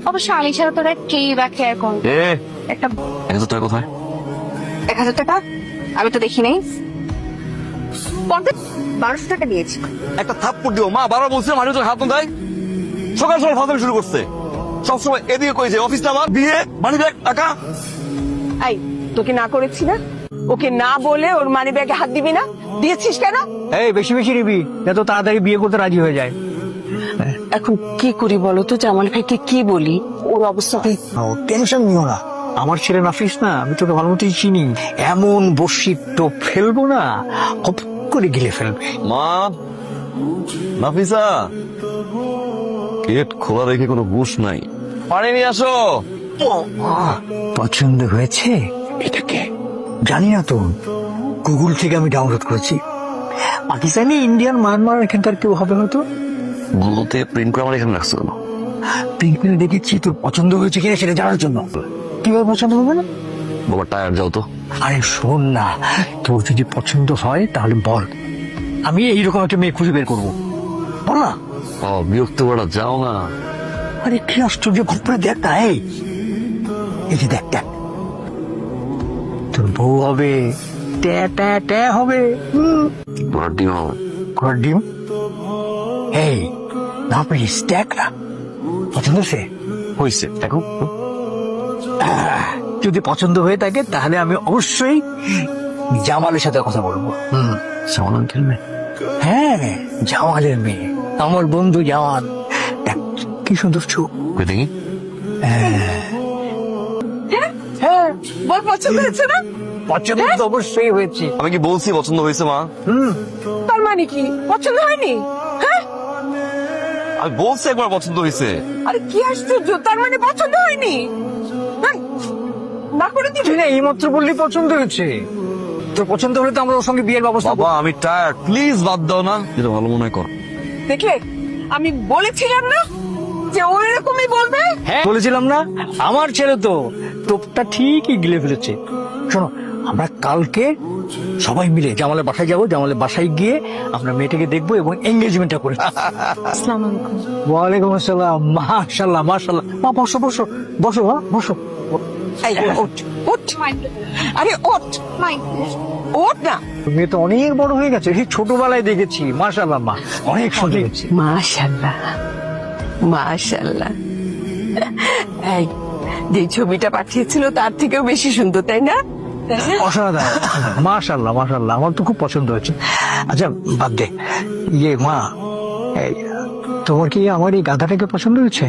অবশ্য আমি ছাড়া তোরা কেই বা কেয়ার কর। একটা 1000 টাকা কোথায়? 1000 টাকা আমি তো দেখি নাই। 1200 টাকা দিয়েছি। একটা থাপ্পড় দিও মা, বারবার বলছে মানুষ তো হাত দেয়। সকাল সকাল ফাজলামি শুরু করছে, সবসময় এদিকে কই যে অফিসটা আমার, বিয়ে মানি ব্যাগ টাকা। এই তোকে না করেছি না, ওকে না বলে ওর মানি ব্যাগে হাত দিবি না, দিয়েছিস কেন? এই বেশি বেশি নিবি, এত তাড়াতাড়ি বিয়ে করতে রাজি হয়ে যায়। এখন কি করি বলো তো, জামাল ভাইকে কি বলি? ওর অবস্থা টেনশন নিও না, আমার ছেলে নাফিস না, আমি তোকে ভালো মতোই চিনি। এমন বসি টোপ ফেলবো না, কপ করে গিলে ফেলবে। মা, নাফিসা, গেট খোলা রেখে কোনো বুশ নাই, পানি নিয়ে আসো। পছন্দ হয়েছে এটাকে? জানি না তো, গুগল থেকে আমি ডাউনলোড করেছি। পাকিস্তানি, ইন্ডিয়ান, মায়ানমার এখানকার কেউ হবে হয়তো। গুগলতে প্রিন্ট করে আমার এখানে রাখছো কেন? পিঙ্ক পেনে দেখেছি, তোর পছন্দ হয়েছে কিনা সেটা জানার জন্য। কিভাবে পছন্দ হবে না? বাবা টায়ার যাও তো। আরে শোন না, তোর যদি পছন্দ হয় তাহলে বল, আমি এইরকম একটা মেয়ে খুঁজে বের করবো। বল না। বিরক্ত করা যাও না। আরে কি আশ্চর্য, ঘর করে দেখ না। এই যে দেখ দেখ, তোর বউ হবে, ট্যা ট্যা ট্যা হবে। তোমার ডিম হবে। ঘর ডিম। এই না প্লিজ দেখ না, পছন্দ সে হয়েছে দেখো। যদি পছন্দ হয়ে থাকে তাহলে আমি অবশ্যই জামালের সাথে কথা বলবো। সামান খেলবে? হ্যাঁ, জামালের মেয়ে, আমার বন্ধু জামাল। দেখ কি সুন্দর চোখ। কই দেখি। হ্যাঁ বল, পছন্দ হয়েছে না? পছন্দ তো অবশ্যই হয়েছে। আমি কি বলছি পছন্দ হয়েছে মা? তার মানে কি পছন্দ হয়নি? হ্যাঁ, আমি বলছি একবার পছন্দ হয়েছে। আরে কি আশ্চর্য, তার মানে পছন্দ হয়নি? হ্যাঁ, না করে দিবি? তুই না এইমাত্র বললি পছন্দ হয়েছে। তোর পছন্দ হলে তো আমরা ওর সঙ্গে বিয়ের ব্যবস্থা বাবা আমি টায়ার্ড, প্লিজ বাদ দাও না, যেটা ভালো মনে হয় কর। দেখলে, আমি বলেছিলাম না যে ও এরকমই বলবে? হ্যাঁ বলেছিলাম না, আমার ছেলে তো টোপটা ঠিকই গিলে ফেলেছে। শোনো, আমরা কালকে সবাই মিলে জামালের বাসায় যাবো। জামালের বাসায় গিয়ে আমরা মেয়েটাকে দেখবো এবং এঙ্গেজমেন্টটা করে। আসসালামু আলাইকুম। ওয়ালাইকুম আসসালাম। মাশাআল্লাহ মাশাআল্লাহ। মা বসো বসো বসো, মা বসো। এই ওঠ ওঠ, আরে ওঠ, ওঠ না। মেয়ে তো অনেক বড় হয়ে গেছে, সেই ছোটবেলায় দেখেছি। মাশাআল্লাহ মা, অনেক সুন্দর হয়েছে। মাশাআল্লাহ মাশাআল্লাহ। এই যে ছবিটা পাঠিয়েছিল তার থেকেও বেশি সুন্দর, তাই না? অসাধারণ, মাশাআল্লাহ মাশাআল্লাহ, আমার তো খুব পছন্দ হয়েছে। আচ্ছা বাদ দে, মা, এই তোমার কি আমার এই গাধাটাকে পছন্দ হয়েছে?